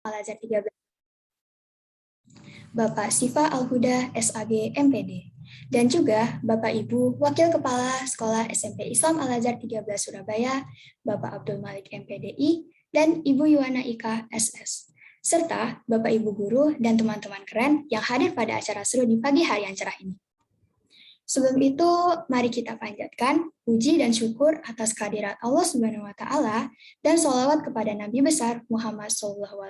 Al-Azhar 13, Bapak Sifa Al-Huda, SAG, MPD, dan juga Bapak Ibu Wakil Kepala Sekolah SMP Islam Al-Azhar 13 Surabaya, Bapak Abdul Malik, MPDI, dan Ibu Yuwana Ika, SS, serta Bapak Ibu Guru dan teman-teman keren yang hadir pada acara seru di pagi hari yang cerah ini. Sebelum itu, mari kita panjatkan puji dan syukur atas kehadirat Allah Subhanahu wa Ta'ala dan sholawat kepada Nabi besar Muhammad SAW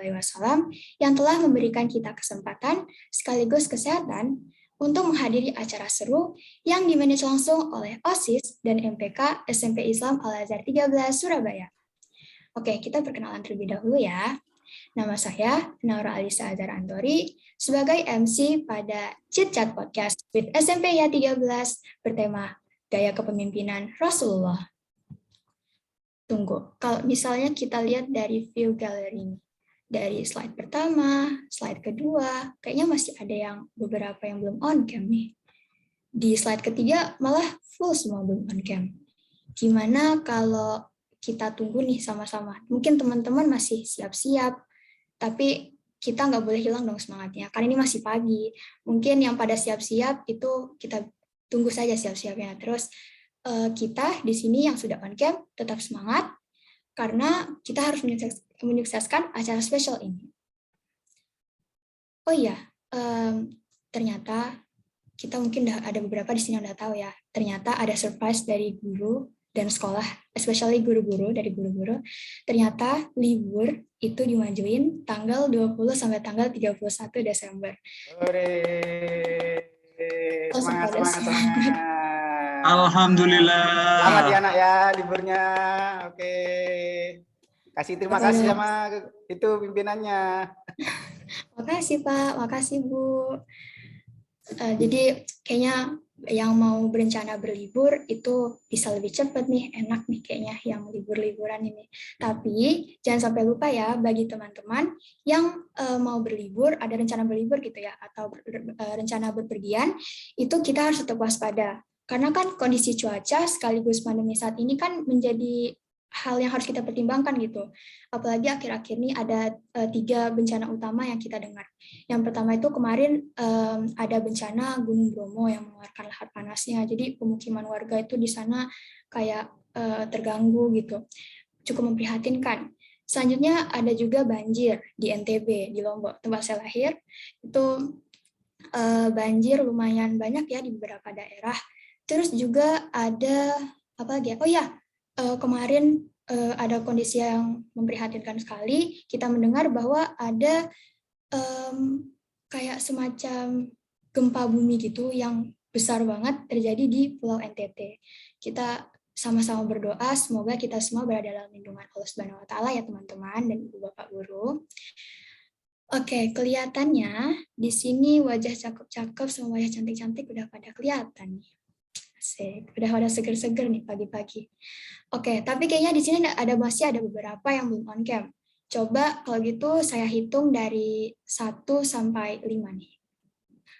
yang telah memberikan kita kesempatan sekaligus kesehatan untuk menghadiri acara seru yang dimanage langsung oleh OSIS dan MPK SMP Islam Al-Azhar 13 Surabaya. Oke, kita perkenalan terlebih dahulu ya. Nama saya Naura Alisa Azhar Antori sebagai MC pada Chit Chat Podcast with SMP Ya 13 bertema Gaya Kepemimpinan Rasulullah. Tunggu, kalau misalnya kita lihat dari view gallery ini, dari slide pertama, slide kedua, kayaknya masih ada yang beberapa yang belum on cam nih. Di slide ketiga malah full semua belum on cam. Gimana kalau kita tunggu nih sama-sama? Mungkin teman-teman masih siap-siap, tapi kita nggak boleh hilang dong semangatnya, karena ini masih pagi. Mungkin yang pada siap-siap itu kita tunggu saja siap-siapnya. Terus kita di sini yang sudah on cam tetap semangat, karena kita harus menyukseskan acara spesial ini. Oh iya, ternyata kita mungkin ada beberapa di sini yang udah tahu ya, ternyata ada surprise dari guru dan sekolah, especially guru-guru dari guru-guru, ternyata libur itu dimajuin tanggal 20 sampai tanggal 31 Desember. Semangat. Alhamdulillah. Selamat ya anak ya liburnya. Oke. Kasih terima kasih sama itu pimpinannya. Makasih Pak, makasih Bu. Jadi kayaknya yang mau berencana berlibur itu bisa lebih cepat nih, enak nih kayaknya yang libur-liburan ini. Tapi jangan sampai lupa ya bagi teman-teman yang mau berlibur, ada rencana berlibur gitu ya, atau rencana berpergian, itu kita harus tetap waspada. Karena kan kondisi cuaca sekaligus pandemi saat ini kan menjadi hal yang harus kita pertimbangkan gitu. Apalagi akhir-akhir ini ada 3 bencana utama yang kita dengar. Yang pertama itu kemarin ada bencana Gunung Bromo yang mengeluarkan lahar panasnya. Jadi pemukiman warga itu di sana kayak terganggu gitu. Cukup memprihatinkan. Selanjutnya ada juga banjir di NTB, di Lombok, tempat saya lahir. Itu banjir lumayan banyak ya di beberapa daerah. Terus juga ada apa lagi ya? Oh ya, kemarin ada kondisi yang memprihatinkan sekali. Kita mendengar bahwa ada kayak semacam gempa bumi gitu yang besar banget terjadi di Pulau NTT. Kita sama-sama berdoa semoga kita semua berada dalam lindungan Allah Subhanahu wa Ta'ala ya teman-teman dan Ibu Bapak Guru. Oke, kelihatannya di sini wajah cakep-cakep sama wajah cantik-cantik udah pada kelihatan nih. Asik, udah pada seger-seger nih pagi-pagi. Oke, tapi kayaknya di sini masih ada beberapa yang belum on cam. Coba kalau gitu saya hitung dari 1 sampai 5 nih.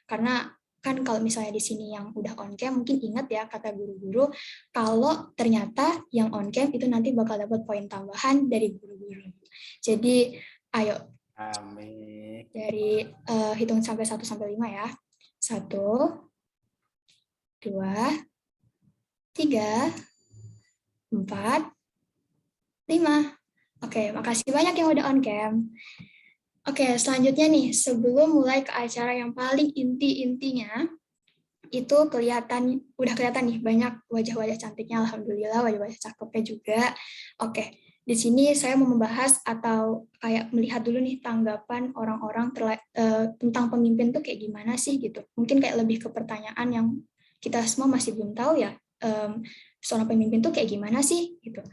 Karena kan kalau misalnya di sini yang udah on cam mungkin ingat ya kata guru-guru kalau ternyata yang on cam itu nanti bakal dapat poin tambahan dari guru-guru. Jadi ayo. Amin. Dari hitung sampai 1 sampai 5 ya. 1 2 3 4 5. Oke, makasih banyak yang udah on cam. Oke, selanjutnya nih, sebelum mulai ke acara yang paling inti-intinya, itu udah kelihatan nih banyak wajah-wajah cantiknya, alhamdulillah, wajah-wajah cakepnya juga. Oke, di sini saya mau membahas atau kayak melihat dulu nih tanggapan orang-orang tentang pemimpin tuh kayak gimana sih gitu. Mungkin kayak lebih ke pertanyaan yang kita semua masih belum tahu ya, seorang pemimpin tuh kayak gimana sih gitu.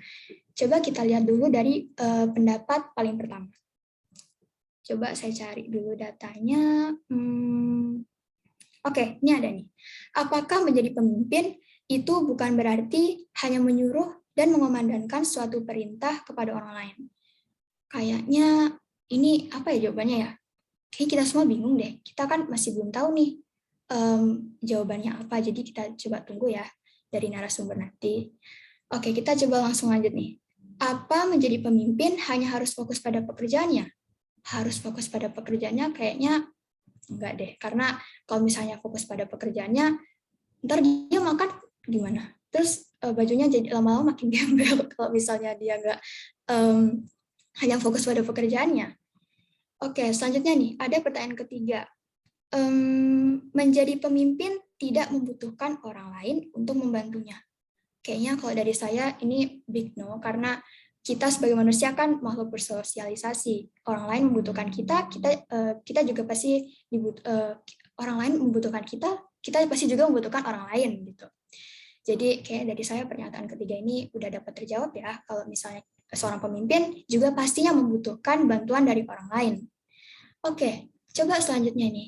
Coba kita lihat dulu dari pendapat paling pertama. Coba saya cari dulu datanya. Oke, ini ada nih. Apakah menjadi pemimpin itu bukan berarti hanya menyuruh dan mengomandangkan suatu perintah kepada orang lain? Kayaknya ini apa ya jawabannya ya? Kayaknya kita semua bingung deh. Kita kan masih belum tahu nih jawabannya apa. Jadi kita coba tunggu ya dari narasumber nanti. Oke, kita coba langsung lanjut nih. Apa menjadi pemimpin hanya harus fokus pada pekerjaannya? harus fokus pada pekerjaannya, kayaknya enggak deh. Karena kalau misalnya fokus pada pekerjaannya, ntar dia makan gimana? Terus bajunya jadi lama-lama makin gembel kalau misalnya dia nggak hanya fokus pada pekerjaannya. Oke, selanjutnya nih, ada pertanyaan ketiga. Menjadi pemimpin tidak membutuhkan orang lain untuk membantunya. Kayaknya kalau dari saya ini big no, karena kita sebagai manusia kan makhluk bersosialisasi. Orang lain membutuhkan kita juga pasti orang lain membutuhkan kita pasti juga membutuhkan orang lain gitu. Jadi kayak dari saya pernyataan ketiga ini udah dapat terjawab ya, kalau misalnya seorang pemimpin juga pastinya membutuhkan bantuan dari orang lain. Oke, coba selanjutnya nih.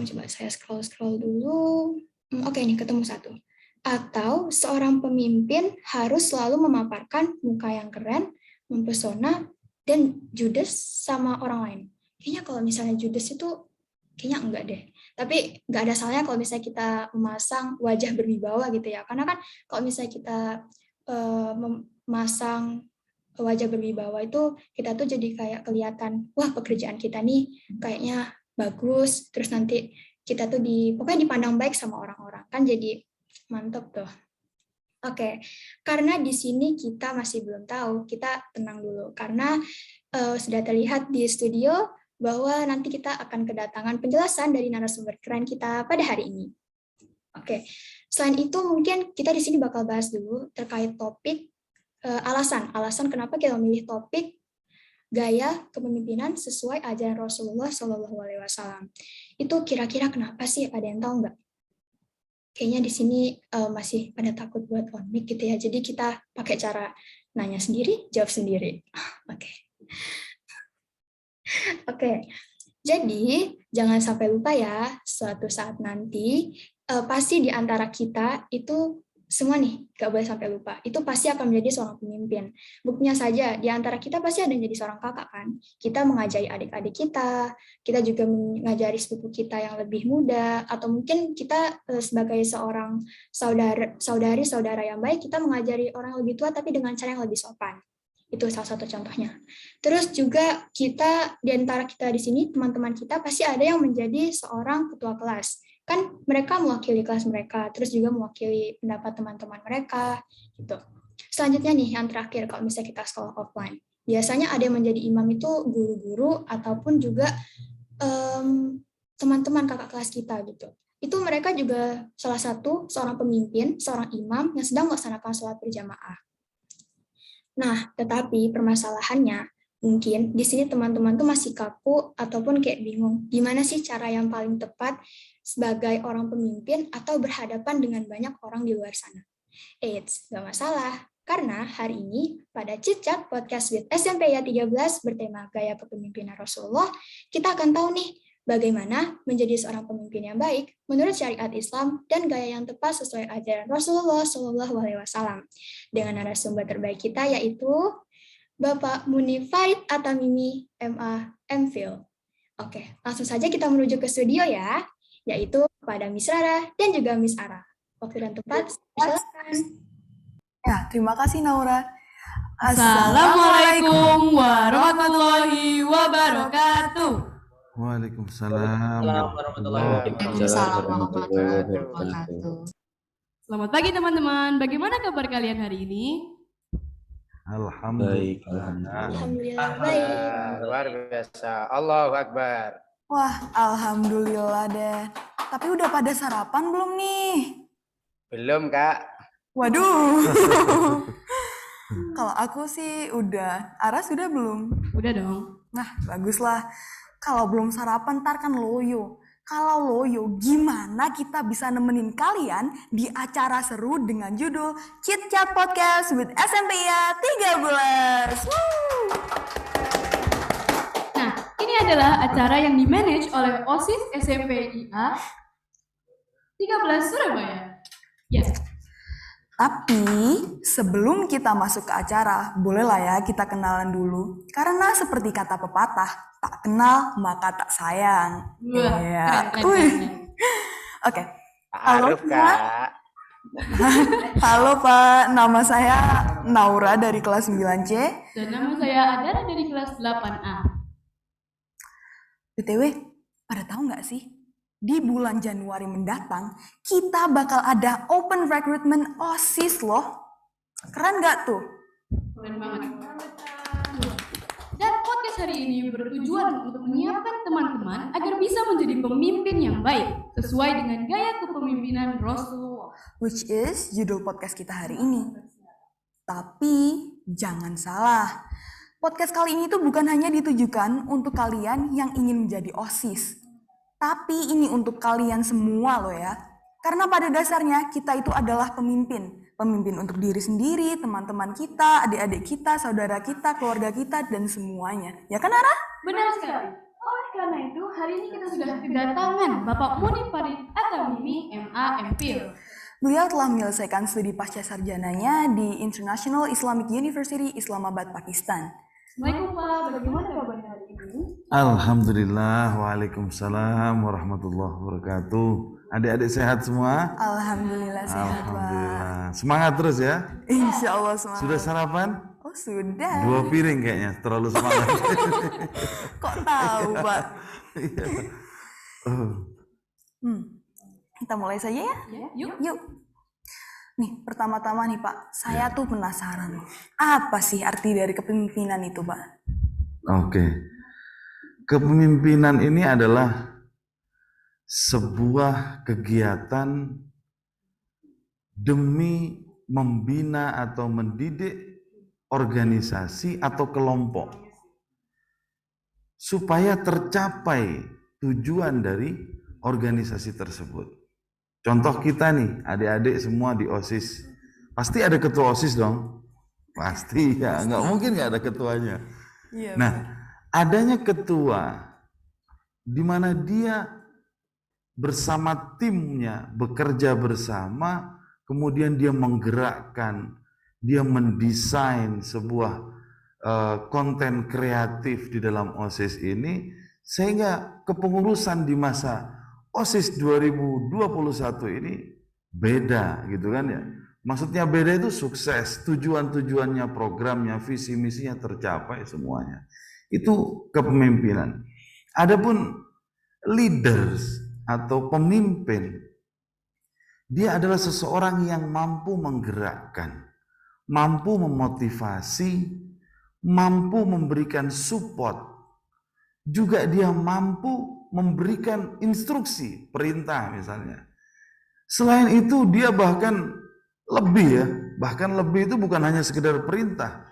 Coba saya scroll dulu. Oke, nih ketemu satu. Atau seorang pemimpin harus selalu memaparkan muka yang keren, mempesona, dan judes sama orang lain. Kayaknya kalau misalnya judes itu, kayaknya enggak deh. Tapi nggak ada salahnya kalau misalnya kita memasang wajah berwibawa gitu ya. Karena kan kalau misalnya kita memasang wajah berwibawa itu, kita tuh jadi kayak kelihatan, wah pekerjaan kita nih kayaknya bagus, terus nanti kita tuh pokoknya dipandang baik sama orang-orang, kan jadi mantep tuh. Oke, karena di sini kita masih belum tahu, kita tenang dulu, karena sudah terlihat di studio bahwa nanti kita akan kedatangan penjelasan dari narasumber keren kita pada hari ini. Oke, selain itu mungkin kita di sini bakal bahas dulu terkait topik alasan kenapa kita memilih topik gaya kepemimpinan sesuai ajaran Rasulullah SAW. Itu kira-kira kenapa sih? Ada yang tahu nggak? Kayaknya di sini masih pada takut buat on mic gitu ya. Jadi kita pakai cara nanya sendiri, jawab sendiri. Oke. Jadi jangan sampai lupa ya, suatu saat nanti pasti di antara kita itu semua nih, gak boleh sampai lupa. Itu pasti akan menjadi seorang pemimpin. Buktinya saja, di antara kita pasti ada yang jadi seorang kakak kan. Kita mengajari adik-adik kita juga mengajari sepupu kita yang lebih muda, atau mungkin kita sebagai seorang saudara yang baik, kita mengajari orang yang lebih tua tapi dengan cara yang lebih sopan. Itu salah satu contohnya. Terus juga kita, di antara kita di sini, teman-teman kita pasti ada yang menjadi seorang ketua kelas. Kan mereka mewakili kelas mereka, terus juga mewakili pendapat teman-teman mereka, gitu. Selanjutnya nih, yang terakhir, kalau misalnya kita sekolah offline, biasanya ada yang menjadi imam itu guru-guru, ataupun juga teman-teman kakak kelas kita, gitu. Itu mereka juga salah satu, seorang pemimpin, seorang imam, yang sedang melaksanakan sholat berjamaah. Nah, tetapi permasalahannya, mungkin di sini teman-teman tuh masih kaku, ataupun kayak bingung, gimana sih cara yang paling tepat sebagai orang pemimpin atau berhadapan dengan banyak orang di luar sana. Eits, gak masalah, karena hari ini pada Chit Chat Podcast with SMPIA 13 bertema Gaya Kepemimpinan Rasulullah, kita akan tahu nih bagaimana menjadi seorang pemimpin yang baik menurut syariat Islam dan gaya yang tepat sesuai ajaran Rasulullah SAW. Dengan narasumber terbaik kita yaitu Bapak Munif Farid Atamimi, MA, MPhil. Oke, langsung saja kita menuju ke studio ya, yaitu kepada Miss Rara dan juga Miss Ara. Waktu dan tempat, silakan. Ya, terima kasih Naura. Assalamualaikum warahmatullahi wabarakatuh. Waalaikumsalam warahmatullahi wabarakatuh. Selamat pagi teman-teman. Bagaimana kabar kalian hari ini? Alhamdulillah baik. Luar biasa. Allahu Akbar. Wah, alhamdulillah deh. Tapi udah pada sarapan belum nih? Belum, Kak. Waduh. Kalau aku sih udah. Ara sudah belum? Udah dong. Nah, baguslah. Kalau belum sarapan, ntar kan loyo. Kalau loyo, gimana kita bisa nemenin kalian di acara seru dengan judul Chit Chat Podcast with SMPIA 13. Woo! Nah, ini adalah acara yang dimanage oleh OSIS SMPIA 13 Surabaya. Ya. Tapi sebelum kita masuk ke acara, bolehlah ya kita kenalan dulu. Karena seperti kata pepatah, tak kenal maka tak sayang. Wah, Iya. keren. Oke. Halo, Arif, Kak. Halo Pak, nama saya Naura dari kelas 9C. Dan nama saya Adara dari kelas 8A. BTW, pada tahu nggak sih? Di bulan Januari mendatang, kita bakal ada open recruitment OSIS loh. Keren nggak tuh? Keren banget. Dan podcast hari ini bertujuan untuk menyiapkan teman-teman agar bisa menjadi pemimpin yang baik sesuai dengan gaya kepemimpinan Rasulullah. Which is judul podcast kita hari ini. Tapi jangan salah, podcast kali ini tuh bukan hanya ditujukan untuk kalian yang ingin menjadi OSIS. Tapi ini untuk kalian semua loh ya. Karena pada dasarnya kita itu adalah pemimpin. Pemimpin untuk diri sendiri, teman-teman kita, adik-adik kita, saudara kita, keluarga kita, dan semuanya. Ya kan Ara? Benar sekali. Oleh karena itu, hari ini kita sudah kedatangan Bapak Munif Farid Atamimi, MA, MPhil. Beliau telah menyelesaikan studi pasca sarjananya di International Islamic University, Islamabad, Pakistan. Assalamualaikum Pak, bagaimana kabarnya hari ini? Alhamdulillah, waalaikumsalam warahmatullahi wabarakatuh. Adik-adik sehat semua? Alhamdulillah sehat, Pak. Alhamdulillah. Semangat terus ya? Insya Allah semangat. Sudah sarapan? Oh sudah. 2 piring kayaknya, terlalu semangat. Kok tahu Pak? Iya. Oh. Kita mulai saja ya? Yuk. Yuk. Nih, pertama-tama nih Pak, saya tuh penasaran. Apa sih arti dari kepemimpinan itu Pak? Oke. Kepemimpinan ini adalah sebuah kegiatan demi membina atau mendidik organisasi atau kelompok supaya tercapai tujuan dari organisasi tersebut. Contoh kita nih, adik-adik semua di OSIS. Pasti ada ketua OSIS dong? Pasti ya, nggak mungkin nggak ada ketuanya. Iya. Nah, adanya ketua di mana dia bersama timnya bekerja bersama, kemudian dia menggerakkan, dia mendesain sebuah konten kreatif di dalam OSIS ini, sehingga kepengurusan di masa OSIS 2021 ini beda gitu kan ya. Maksudnya beda itu sukses, tujuan-tujuannya, programnya, visi misinya tercapai semuanya. Itu kepemimpinan. Adapun leaders atau pemimpin, dia adalah seseorang yang mampu menggerakkan, mampu memotivasi, mampu memberikan support, juga dia mampu memberikan instruksi, perintah misalnya. Selain itu dia bahkan lebih itu bukan hanya sekedar perintah.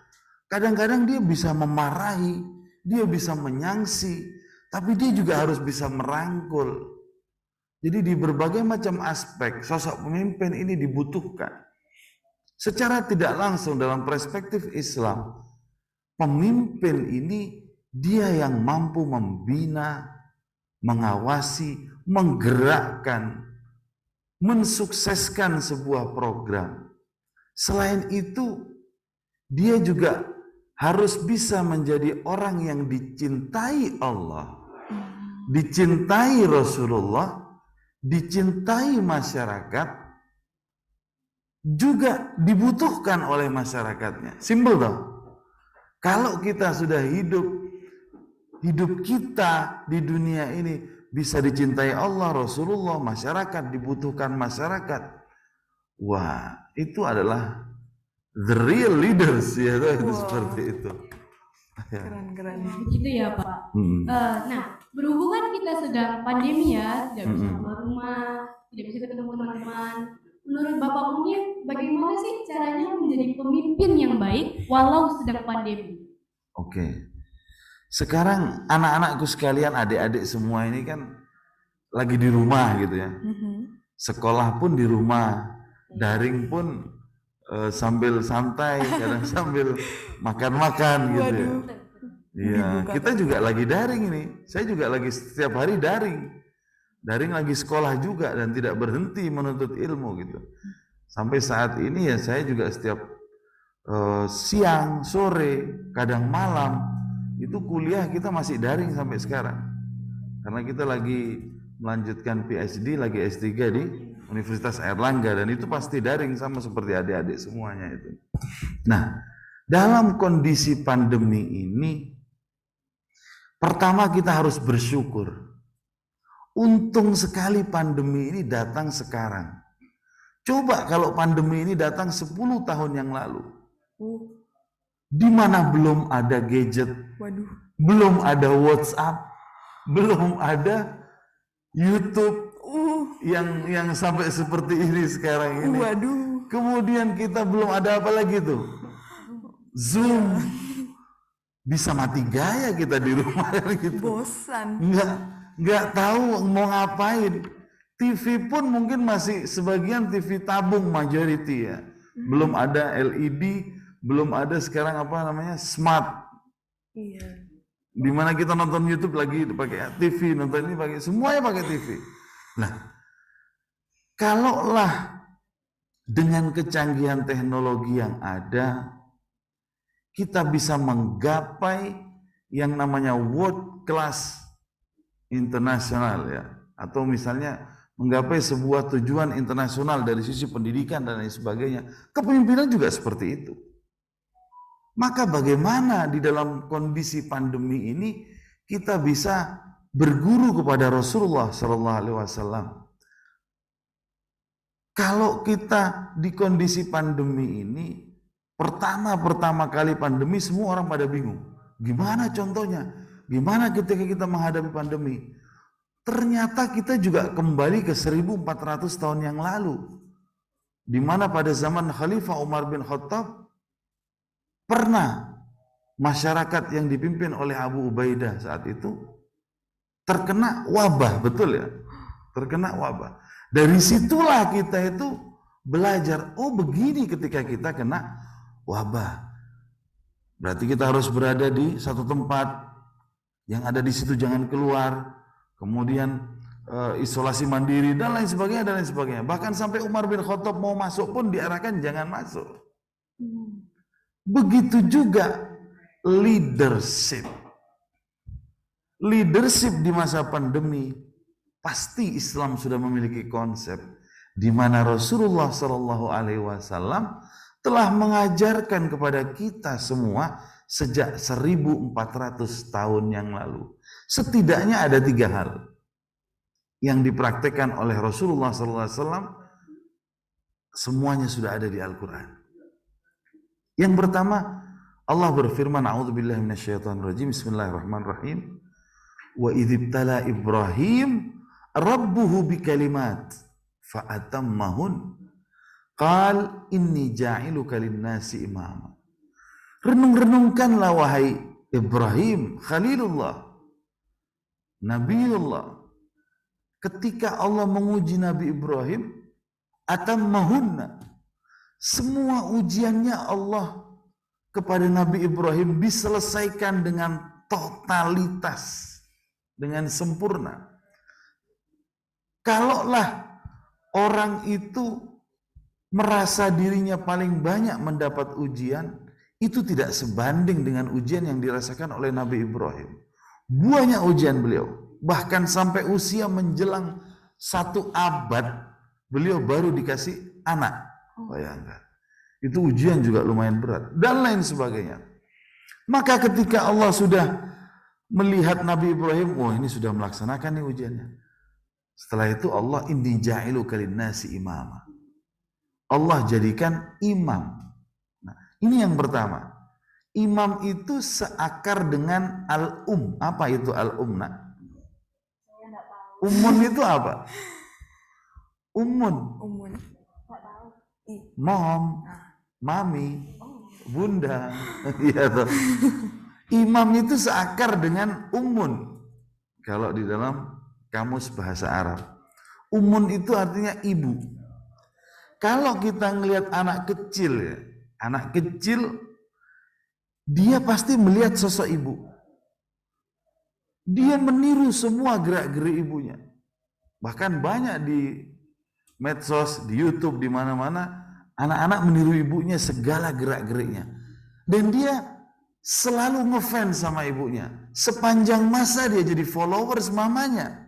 Kadang-kadang dia bisa memarahi, dia bisa menyangsi, tapi dia juga harus bisa merangkul. Jadi di berbagai macam aspek sosok pemimpin ini dibutuhkan. Secara tidak langsung dalam perspektif Islam, pemimpin ini dia yang mampu membina, mengawasi, menggerakkan, mensukseskan sebuah program. Selain itu, dia juga harus bisa menjadi orang yang dicintai Allah, dicintai Rasulullah, dicintai masyarakat, juga dibutuhkan oleh masyarakatnya. Simpel toh. Kalau kita sudah hidup kita di dunia ini bisa dicintai Allah, Rasulullah, masyarakat, dibutuhkan masyarakat. Wah, itu adalah the real leaders ya, itu seperti itu. Keren. Begitu ya Pak. Nah, berhubungan kita sedang pandemi ya, tidak bisa keluar rumah, tidak bisa ketemu teman-teman. Menurut Bapak Munif, bagaimana sih caranya menjadi pemimpin yang baik walau sedang pandemi? Oke. Sekarang anak-anakku sekalian, adik-adik semua ini kan lagi di rumah gitu ya. Sekolah pun di rumah, daring pun sambil santai, kadang sambil makan-makan gitu ya. Iya, kita juga lagi daring ini. Saya juga lagi setiap hari daring. Daring lagi sekolah juga dan tidak berhenti menuntut ilmu gitu. Sampai saat ini ya saya juga setiap siang, sore, kadang malam itu kuliah kita masih daring sampai sekarang. Karena kita lagi melanjutkan PhD, lagi S3 di Universitas Airlangga, dan itu pasti daring sama seperti adik-adik semuanya itu. Nah, dalam kondisi pandemi ini Pertama kita harus bersyukur. Untung sekali pandemi ini datang sekarang. Coba kalau pandemi ini datang 10 tahun yang lalu. Di mana belum ada gadget, belum ada WhatsApp, belum ada YouTube yang sampai seperti ini sekarang ini. Kemudian kita belum ada apa lagi tuh? Zoom. Bisa mati gaya kita di rumah gitu. Bosan. Nggak tahu mau ngapain. TV pun mungkin masih sebagian TV tabung majority ya. Belum ada LED, belum ada sekarang apa namanya smart. Iya. Dimana kita nonton YouTube lagi pakai TV, nonton ini pakai, semuanya pakai TV. Nah, kalaulah dengan kecanggihan teknologi yang ada, kita bisa menggapai yang namanya world class internasional ya, atau misalnya menggapai sebuah tujuan internasional dari sisi pendidikan dan lain sebagainya. Kepemimpinan juga seperti itu. Maka bagaimana di dalam kondisi pandemi ini kita bisa berguru kepada Rasulullah Shallallahu Alaihi Wasallam? Kalau kita di kondisi pandemi ini, pertama kali pandemi semua orang pada bingung. Gimana contohnya? Gimana ketika kita menghadapi pandemi? Ternyata kita juga kembali ke 1400 tahun yang lalu. Di mana pada zaman Khalifah Umar bin Khattab pernah masyarakat yang dipimpin oleh Abu Ubaidah saat itu terkena wabah, betul ya? Terkena wabah. Dari situlah kita itu belajar, oh begini ketika kita kena wabah. Berarti kita harus berada di satu tempat, yang ada di situ jangan keluar. Kemudian isolasi mandiri dan lain sebagainya dan lain sebagainya. Bahkan sampai Umar bin Khattab mau masuk pun diarahkan jangan masuk. Begitu juga leadership. Leadership di masa pandemi pasti Islam sudah memiliki konsep di mana Rasulullah Shallallahu Alaihi Wasallam telah mengajarkan kepada kita semua sejak 1400 tahun yang lalu. Setidaknya ada 3 hal yang dipraktekkan oleh Rasulullah SAW, semuanya sudah ada di Al-Quran. Yang pertama, Allah berfirman, A'udzubillahi minasyaitonirrajim, Bismillahirrahmanirrahim. Wa idzibtala Ibrahim rabbuhu bikalimat fa'atammahun. Qal inni ja'iluka lin-nasi imama. Renung-renungkanlah wahai Ibrahim, Khalilullah, Nabiullah, ketika Allah menguji Nabi Ibrahim, atammahunna, semua ujiannya Allah kepada Nabi Ibrahim diselesaikan dengan totalitas, dengan sempurna. Kalaulah orang itu merasa dirinya paling banyak mendapat ujian, itu tidak sebanding dengan ujian yang dirasakan oleh Nabi Ibrahim. Banyak ujian beliau, bahkan sampai usia menjelang 1 abad beliau baru dikasih anak. Bayangkan, itu ujian juga lumayan berat dan lain sebagainya. Maka ketika Allah sudah melihat Nabi Ibrahim, wah ini sudah melaksanakan nih ujiannya. Setelah itu Allah, inni ja'iluka lin-nasi imama. Allah jadikan imam. Nah, ini yang pertama. Imam itu seakar dengan al-um. Apa itu al-um, nak? Umun itu apa? Umun. Mom, mami, bunda. Ya, toh. Imam itu seakar dengan umun. Kalau di dalam kamus bahasa Arab. Umun itu artinya ibu. Kalau kita ngelihat anak kecil ya, anak kecil dia pasti melihat sosok ibu. Dia meniru semua gerak-gerik ibunya. Bahkan banyak di medsos, di YouTube, di mana-mana anak-anak meniru ibunya segala gerak-geriknya. Dan dia selalu ngefans sama ibunya. Sepanjang masa dia jadi followers mamanya.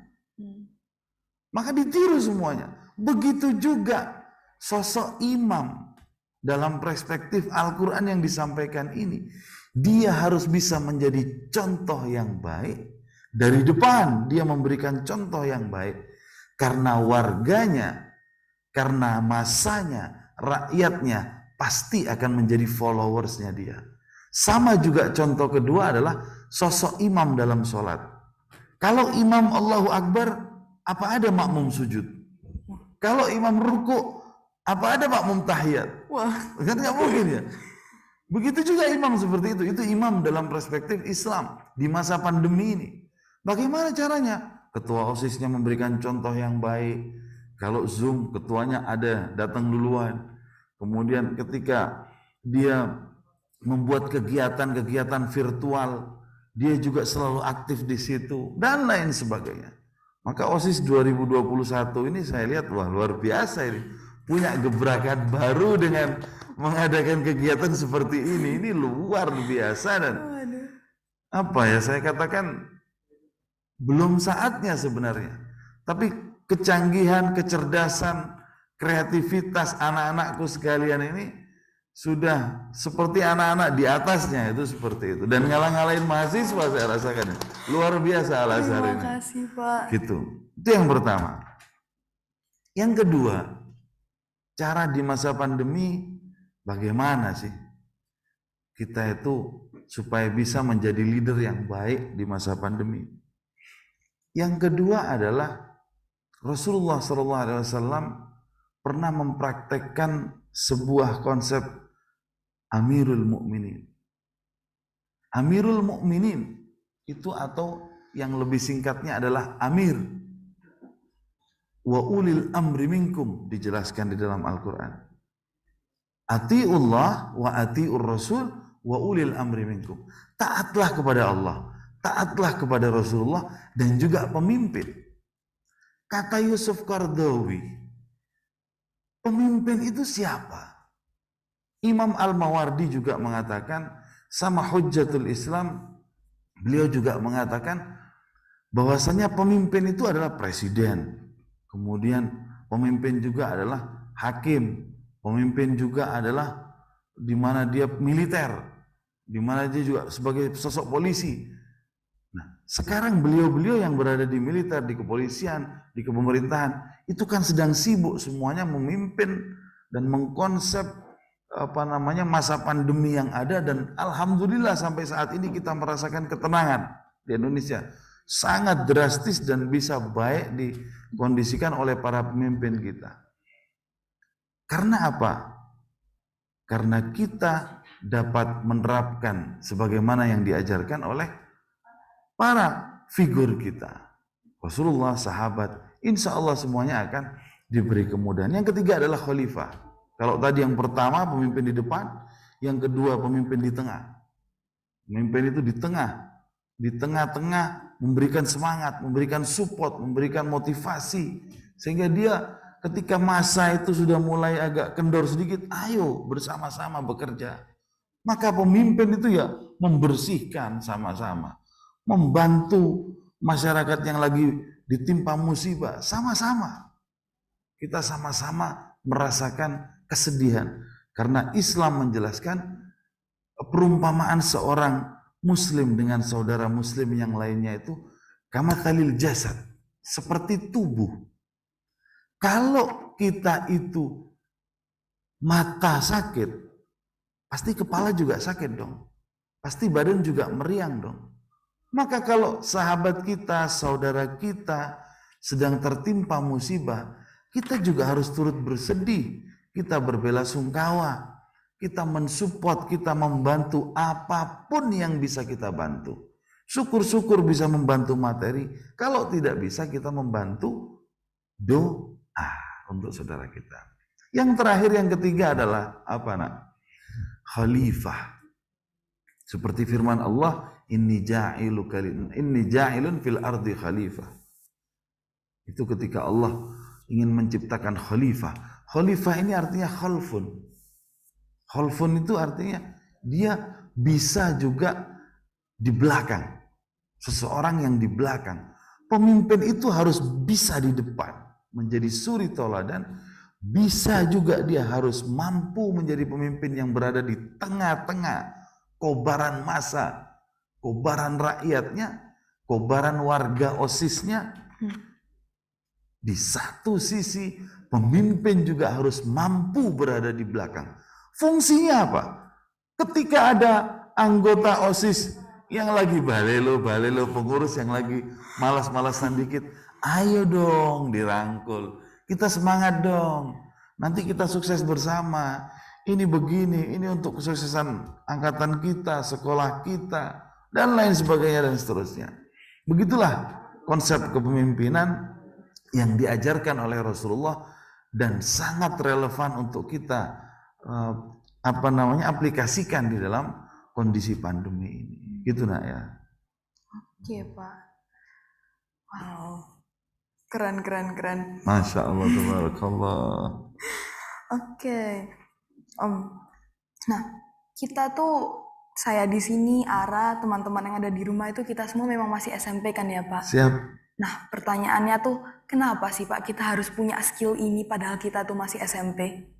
Maka ditiru semuanya. Begitu juga sosok imam dalam perspektif Al-Quran yang disampaikan ini. Dia harus bisa menjadi contoh yang baik. Dari depan dia memberikan contoh yang baik. Karena warganya, karena masanya, rakyatnya pasti akan menjadi followersnya dia. Sama juga contoh kedua adalah sosok imam dalam sholat. Kalau imam Allahu Akbar, apa ada makmum sujud? Kalau imam ruku, apa ada makmum tahiyat? Wah, Kan nggak mungkin ya. Begitu juga imam seperti itu. Itu imam dalam perspektif Islam di masa pandemi ini. Bagaimana caranya? Ketua OSIS-nya memberikan contoh yang baik. Kalau Zoom, ketuanya ada, datang duluan. Kemudian ketika dia membuat kegiatan-kegiatan virtual, dia juga selalu aktif di situ, dan lain sebagainya. Maka OSIS 2021 ini saya lihat, wah luar biasa ini. Punya gebrakan baru dengan mengadakan kegiatan seperti ini. Ini luar biasa dan apa ya, saya katakan belum saatnya sebenarnya. Tapi kecanggihan, kecerdasan, kreativitas anak-anakku sekalian ini sudah seperti anak-anak di atasnya, itu seperti itu. Dan ngalah-ngalahin mahasiswa saya rasakan. Luar biasa Al-Azhar ini. terima kasih Pak. Gitu. Itu yang pertama. Yang kedua, cara di masa pandemi bagaimana sih kita itu supaya bisa menjadi leader yang baik di masa pandemi. Yang kedua adalah Rasulullah SAW pernah mempraktekkan sebuah konsep Amirul Mukminin. Amirul Mukminin itu, atau yang lebih singkatnya adalah Amir. Wa ulil amri minkum, dijelaskan di dalam Al-Quran. Atiullah wa atiur rasul wa ulil amri minkum. Taatlah kepada Allah, taatlah kepada Rasulullah dan juga pemimpin. Kata Yusuf Qaradawi, pemimpin itu siapa? Imam Al-Mawardi juga mengatakan, sama Hujjatul Islam, beliau juga mengatakan bahwasanya pemimpin itu adalah presiden. Kemudian pemimpin juga adalah hakim, pemimpin juga adalah di mana dia militer, di mana dia juga sebagai sosok polisi. Nah, sekarang beliau-beliau yang berada di militer, di kepolisian, di kepemerintahan, itu kan sedang sibuk semuanya memimpin dan mengkonsep masa pandemi yang ada, dan alhamdulillah sampai saat ini kita merasakan ketenangan di Indonesia. Sangat drastis dan bisa baik dikondisikan oleh para pemimpin kita. Karena apa? Karena kita dapat menerapkan sebagaimana yang diajarkan oleh para figur kita. Rasulullah, sahabat, insya Allah semuanya akan diberi kemudahan. Yang ketiga adalah khalifah. Kalau tadi yang pertama pemimpin di depan, yang kedua pemimpin di tengah. Pemimpin itu di tengah-tengah memberikan semangat, memberikan support, memberikan motivasi, sehingga dia ketika masa itu sudah mulai agak kendor sedikit, ayo bersama-sama bekerja. Maka pemimpin itu ya membersihkan sama-sama, membantu masyarakat yang lagi ditimpa musibah, sama-sama. Kita sama-sama merasakan kesedihan, karena Islam menjelaskan perumpamaan seorang Muslim dengan saudara Muslim yang lainnya itu kamathalil jasad, seperti tubuh. Kalau kita itu mata sakit, pasti kepala juga sakit dong, pasti badan juga meriang dong. Maka kalau sahabat kita, saudara kita sedang tertimpa musibah, kita juga harus turut bersedih, kita berbelasungkawa, kita mensupport, kita membantu apapun yang bisa kita bantu. Syukur-syukur bisa membantu materi, kalau tidak bisa kita membantu doa untuk saudara kita. Yang terakhir, yang ketiga adalah apa nak? Khalifah. Seperti firman Allah, inni ja'ilun fil ardi khalifah. Itu ketika Allah ingin menciptakan khalifah. Khalifah ini artinya khalfun. Khalfun itu artinya dia bisa juga di belakang. Seseorang yang di belakang. Pemimpin itu harus bisa di depan, menjadi suri toladan. Bisa juga dia harus mampu menjadi pemimpin yang berada di tengah-tengah, kobaran massa, kobaran rakyatnya, kobaran warga OSIS-nya. Di satu sisi, pemimpin juga harus mampu berada di belakang. Fungsinya apa? Ketika ada anggota OSIS yang lagi balelo, pengurus yang lagi malas-malasan dikit, ayo dong dirangkul. Kita semangat dong. Nanti kita sukses bersama. Ini begini, ini untuk kesuksesan angkatan kita, sekolah kita, dan lain sebagainya dan seterusnya. Begitulah konsep kepemimpinan yang diajarkan oleh Rasulullah dan sangat relevan untuk kita aplikasikan di dalam kondisi pandemi ini. Gitu nak ya. Oke Pak. Wow. Keren. Masya Allah, tabarakallah. Oke. Nah, kita tuh, saya di sini, Ara, teman-teman yang ada di rumah itu kita semua memang masih SMP kan ya Pak? Siap. Nah, pertanyaannya tuh, kenapa sih Pak kita harus punya skill ini padahal kita tuh masih SMP?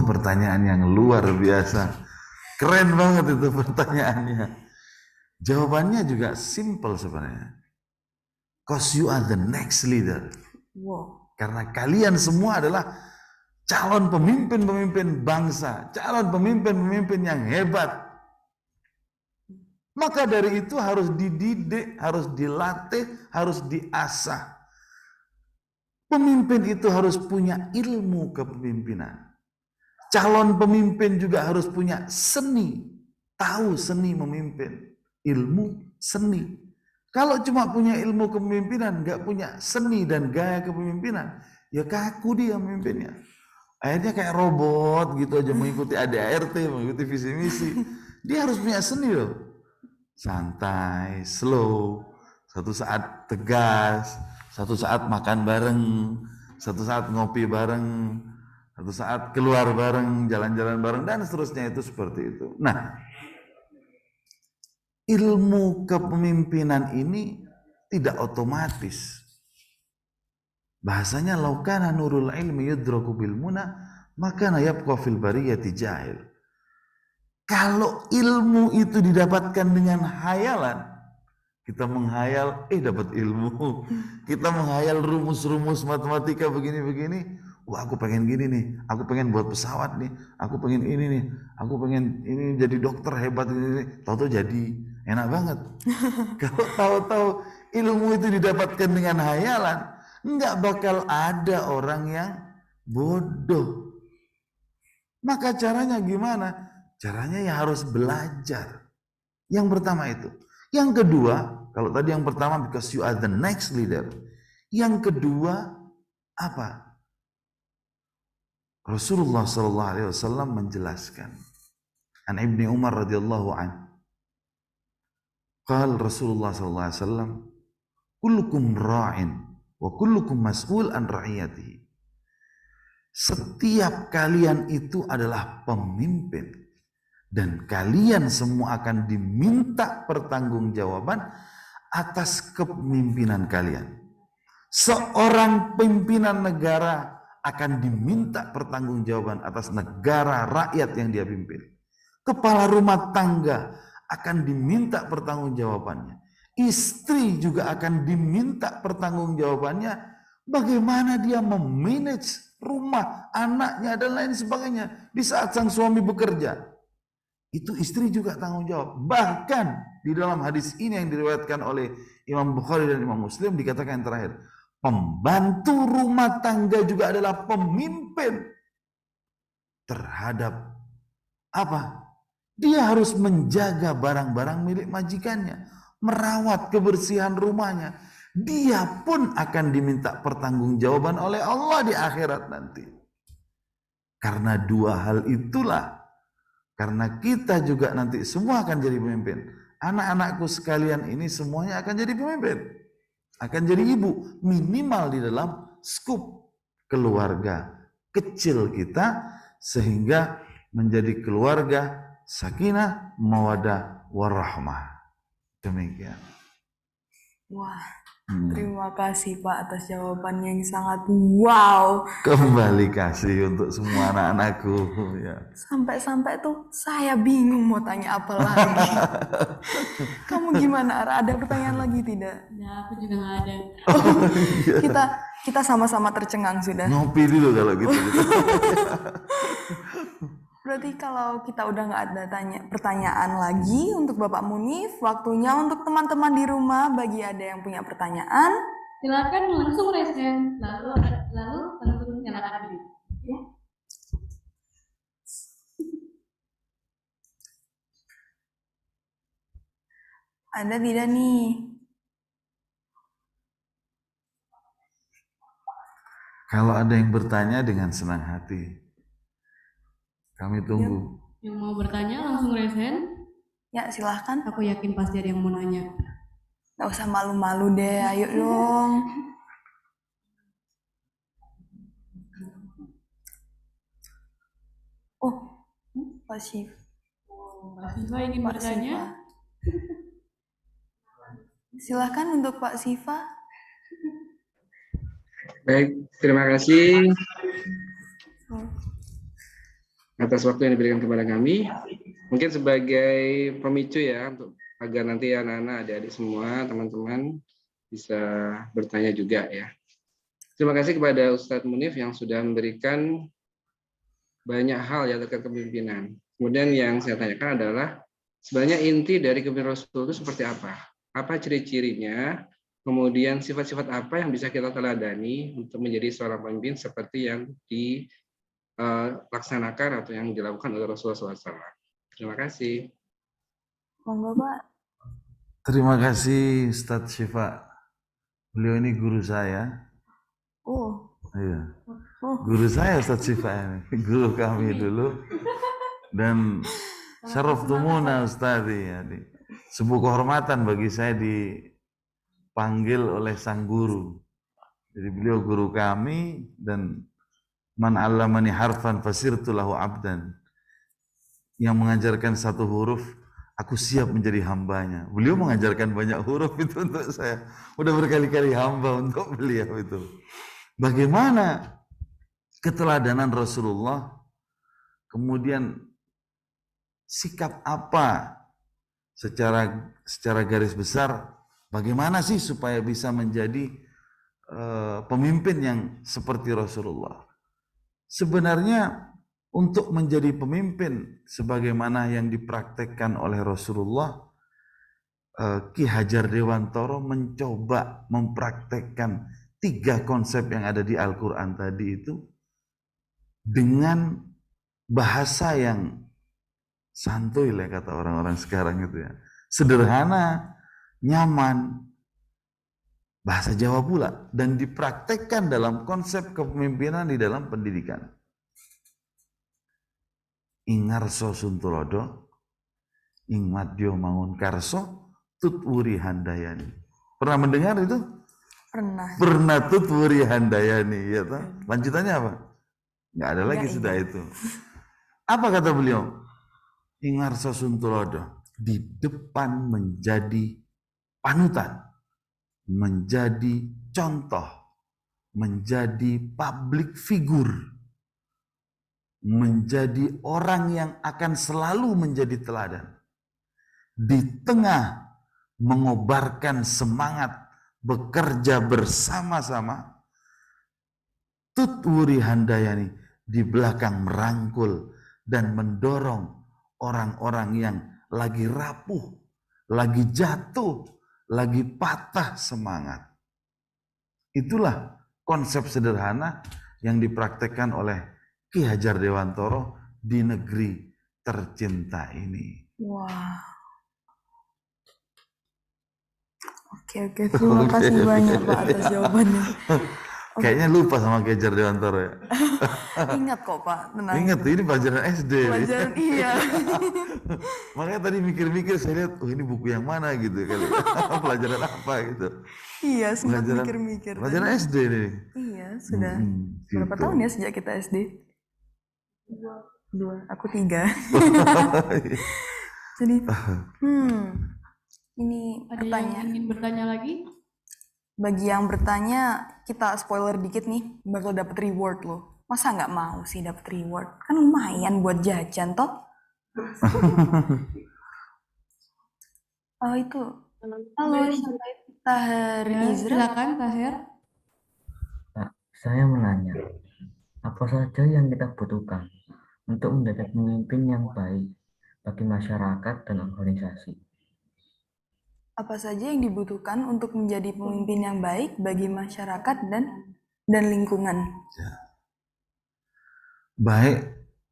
Pertanyaan yang luar biasa. Keren banget itu pertanyaannya. Jawabannya juga simple sebenarnya. Cause you are the next leader. Wow. Karena kalian semua adalah calon pemimpin-pemimpin bangsa, calon pemimpin-pemimpin yang hebat. Maka dari itu harus dididik, harus dilatih, harus diasah. Pemimpin itu harus punya ilmu kepemimpinan. Calon pemimpin juga harus punya seni, tahu seni memimpin, ilmu seni. Kalau cuma punya ilmu kepemimpinan, nggak punya seni dan gaya kepemimpinan, ya kaku dia memimpinnya. Akhirnya kayak robot gitu aja, mengikuti ADART, mengikuti visi misi. Dia harus punya seni loh. Santai, slow, satu saat tegas, satu saat makan bareng, satu saat ngopi bareng, satu saat keluar bareng, jalan-jalan bareng, dan seterusnya. Itu seperti itu. Nah, ilmu kepemimpinan ini tidak otomatis. Bahasanya laukana nurul ilmi yudraku bil muna maka yabqa fil bariyati jahil. Kalau ilmu itu didapatkan dengan hayalan, kita menghayal dapat ilmu. Kita menghayal rumus-rumus matematika begini-begini. Wah, aku pengen gini nih, aku pengen buat pesawat nih, aku pengen ini nih, aku pengen ini jadi dokter hebat ini. Tahu-tahu jadi enak banget. Kalau tahu-tahu ilmu itu didapatkan dengan hayalan, nggak bakal ada orang yang bodoh. Maka caranya gimana? Caranya ya harus belajar. Yang pertama itu. Yang kedua, kalau tadi yang pertama because you are the next leader. Yang kedua apa? Rasulullah SAW menjelaskan. An Ibni Umar radhiyallahu anhu. Qala Rasulullah SAW, kullukum ra'in wa kullukum mas'ul an ra'iyatihi. Setiap kalian itu adalah pemimpin dan kalian semua akan diminta pertanggungjawaban atas kepemimpinan kalian. Seorang pimpinan negara akan diminta pertanggungjawaban atas negara rakyat yang dia pimpin. Kepala rumah tangga akan diminta pertanggungjawabannya. Istri juga akan diminta pertanggungjawabannya bagaimana dia memanage rumah, anaknya, dan lain sebagainya di saat sang suami bekerja. Itu istri juga tanggung jawab. Bahkan di dalam hadis ini yang diriwayatkan oleh Imam Bukhari dan Imam Muslim dikatakan yang terakhir, pembantu rumah tangga juga adalah pemimpin terhadap apa? Dia harus menjaga barang-barang milik majikannya, merawat kebersihan rumahnya. Dia pun akan diminta pertanggungjawaban oleh Allah di akhirat nanti. Karena dua hal itulah, karena kita juga nanti semua akan jadi pemimpin. Anak-anakku sekalian ini semuanya akan jadi pemimpin. Akan jadi ibu, minimal di dalam skup keluarga kecil kita, sehingga menjadi keluarga sakinah, mawadah, warahmah. Demikian. Wah, Terima kasih Pak atas jawaban yang sangat wow. Kembali kasih untuk semua anak-anakku ya. Sampai-sampai tuh saya bingung mau tanya apa lagi. Kamu gimana, Ara? Ada pertanyaan lagi tidak? Nah, aku juga nggak ada. Kita sama-sama tercengang sudah. Ngopi dulu kalau gitu. Berarti kalau kita udah nggak ada pertanyaan lagi untuk Bapak Munif, waktunya untuk teman-teman di rumah bagi ada yang punya pertanyaan. Silakan langsung raise hand, lalu langsung nyalakan video. Ya. Ada tidak nih? Kalau ada yang bertanya dengan senang hati, kami tunggu. Yang mau bertanya langsung raise hand. Ya, silahkan. Aku yakin pasti ada yang mau nanya. Nggak usah malu-malu deh, ayo dong. Oh, Pak Syif. Mbak Siva ingin Pak bertanya? Siva. Silahkan untuk Pak Siva. Baik, terima kasih atas waktu yang diberikan kepada kami. Mungkin sebagai pemicu ya, untuk agar nanti anak-anak, adik-adik semua, teman-teman bisa bertanya juga ya. Terima kasih kepada Ustadz Munif yang sudah memberikan banyak hal ya terkait kepemimpinan. Kemudian yang saya tanyakan adalah sebenarnya inti dari kepemimpinan Rasul itu seperti apa? Apa ciri-cirinya? Kemudian sifat-sifat apa yang bisa kita teladani untuk menjadi seorang pemimpin seperti yang dilaksanakan atau yang dilakukan oleh Rasulullah SAW. Terima kasih. Monggo Pak. Terima kasih Ustadz Syifa. Beliau ini guru saya. Oh. Iya. Oh. Guru saya Ustadz Syifa ini. Guru kami dulu. Dan syaraf tumuna Ustadz ya. Sebuah kehormatan bagi saya dipanggil oleh sang guru. Jadi beliau guru kami dan man 'allamani harfan fasirtu lahu 'abdan. Yang mengajarkan satu huruf, aku siap menjadi hambanya. Beliau mengajarkan banyak huruf itu untuk saya. Udah berkali-kali hamba untuk beliau itu. Bagaimana keteladanan Rasulullah, kemudian sikap apa secara garis besar, bagaimana sih supaya bisa menjadi pemimpin yang seperti Rasulullah. Sebenarnya untuk menjadi pemimpin sebagaimana yang dipraktekkan oleh Rasulullah, Ki Hajar Dewantoro mencoba mempraktekkan 3 konsep yang ada di Al-Quran tadi itu dengan bahasa yang santuy lah kata orang-orang sekarang itu ya. Sederhana, nyaman, bahasa Jawa pula, dan dipraktekkan dalam konsep kepemimpinan di dalam pendidikan. Ingarso suntulodo, ing madyo mangun karso, tutwuri handayani. Pernah mendengar itu? Pernah. Pernah tutwuri handayani, ya toh? Lanjutannya apa? Nggak ada lagi sudah itu. Apa kata beliau? Ingarso suntulodo, di depan menjadi panutan, menjadi contoh, menjadi public figure, menjadi orang yang akan selalu menjadi teladan. Di tengah mengobarkan semangat bekerja bersama-sama, tutwuri handayani, di belakang merangkul dan mendorong orang-orang yang lagi rapuh, lagi jatuh, lagi patah semangat. Itulah konsep sederhana yang dipraktekkan oleh Ki Hajar Dewantoro di negeri tercinta ini. Wah. Oke, terima kasih banyak Pak atas jawabannya. Kayaknya lupa sama Ki Hajar Dewantoro ya. Ingat kok Pak, tenang. Ingat, ini pelajaran SD. Pelajaran iya. Makanya tadi mikir-mikir saya lihat, oh ini buku yang mana gitu kali. Pelajaran apa gitu. Iya, sempat mikir-mikir. Pelajaran SD nih. Iya, sudah. Berapa Gitu. tahun ya sejak kita SD? 2, aku 3. Jadi, ini Ada yang ingin bertanya lagi? Bagi yang bertanya, kita spoiler dikit nih, bakal dapet reward loh. Masa nggak mau sih dapet reward? Kan lumayan buat jajan toh. Oh itu. Halo, siapa itu? Tahir Ya, Izra. silakan Tahir. Pak, saya menanya, apa saja yang kita butuhkan untuk menjadi pemimpin yang baik bagi masyarakat dan organisasi? Apa saja yang dibutuhkan untuk menjadi pemimpin yang baik bagi masyarakat dan lingkungan? Baik,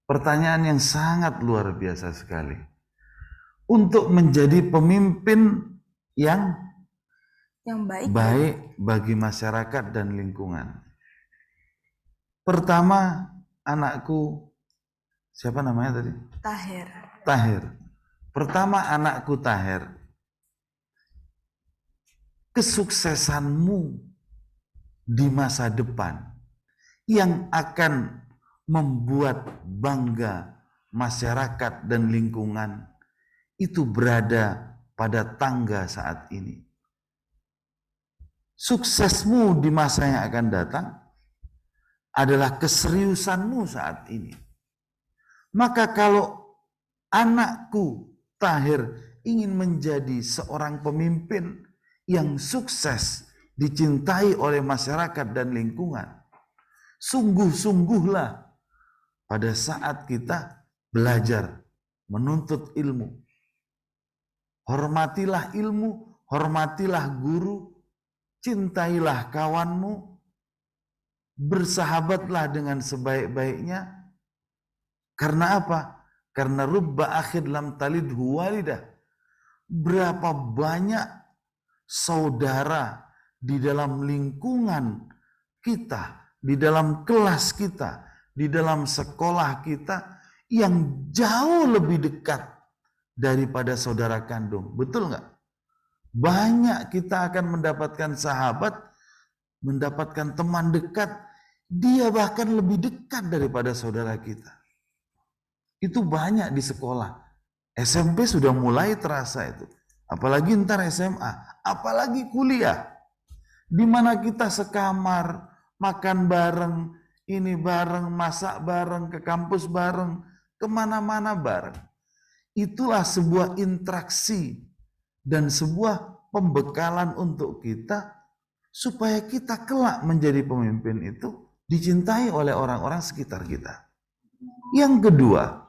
pertanyaan yang sangat luar biasa sekali. Untuk menjadi pemimpin yang baik bagi masyarakat dan lingkungan. Pertama, anakku, siapa namanya tadi? Tahir. Tahir. Pertama, anakku Tahir. Kesuksesanmu di masa depan yang akan membuat bangga masyarakat dan lingkungan itu berada pada tangga saat ini. Suksesmu di masa yang akan datang adalah keseriusanmu saat ini. Maka kalau anakku Tahir ingin menjadi seorang pemimpin yang sukses, dicintai oleh masyarakat dan lingkungan, sungguh-sungguhlah pada saat kita belajar, menuntut ilmu. Hormatilah ilmu, hormatilah guru, cintailah kawanmu, bersahabatlah dengan sebaik-baiknya. Karena apa? Karena rubba akhid lam talidhu walidah. Berapa banyak saudara di dalam lingkungan kita, di dalam kelas kita, di dalam sekolah kita yang jauh lebih dekat daripada saudara kandung. Betul nggak? Banyak kita akan mendapatkan sahabat, mendapatkan teman dekat, dia bahkan lebih dekat daripada saudara kita. Itu banyak di sekolah. SMP sudah mulai terasa itu. Apalagi ntar SMA, apalagi kuliah. Di mana kita sekamar, makan bareng, ini bareng, masak bareng, ke kampus bareng, kemana-mana bareng. Itulah sebuah interaksi dan sebuah pembekalan untuk kita supaya kita kelak menjadi pemimpin itu dicintai oleh orang-orang sekitar kita. Yang kedua,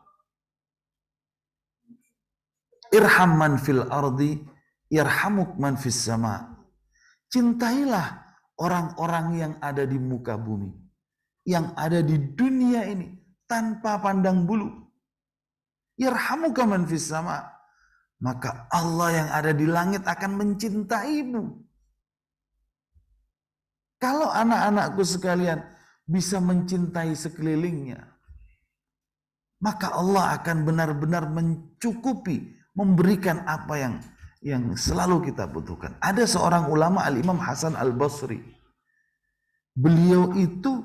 irham man fil ardi yarhamuk man fis sama. Cintailah orang-orang yang ada di muka bumi, yang ada di dunia ini tanpa pandang bulu. Yarhamuka man fis sama. Maka Allah yang ada di langit akan mencintaimu. Kalau anak-anakku sekalian bisa mencintai sekelilingnya, maka Allah akan benar-benar mencukupi, memberikan apa yang selalu kita butuhkan. Ada seorang ulama, Al-Imam Hasan Al-Basri. Beliau itu